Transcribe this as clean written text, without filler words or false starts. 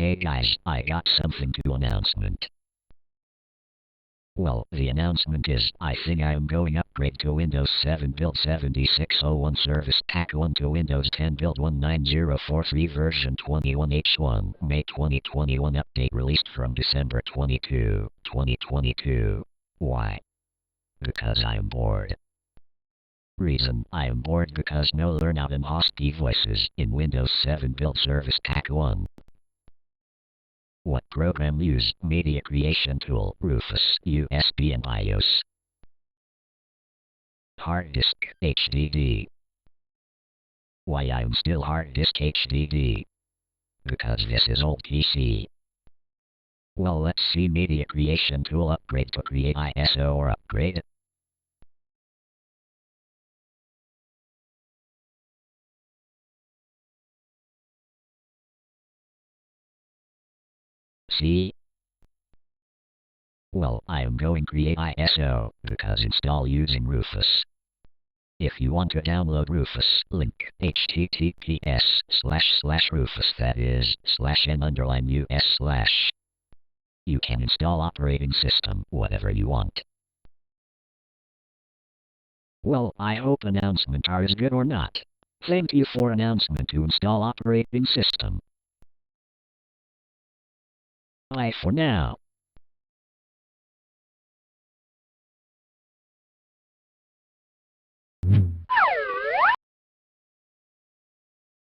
Hey guys, I got something to announcement. Well, the announcement is, I think I am going upgrade to Windows 7 build 7601 Service Pack 1 to Windows 10 build 19043 version 21H1 May 2021 update released from December 22, 2022. Why? Because I am bored. Reason, I am bored because no Learnout and Hosky voices in Windows 7 build Service Pack 1. What program use? Media Creation Tool, Rufus, USB and BIOS. Hard disk, HDD. Why I'm still hard disk HDD? Because this is old PC. Well, let's see Media Creation Tool upgrade to create ISO or upgrade. See? Well, I am going create ISO, because install using Rufus. If you want to download Rufus, link https://rufus that is /n_us/. You can install operating system, whatever you want. Well, I hope announcement are as good or not. Thank you for announcement to install operating system. Bye for now.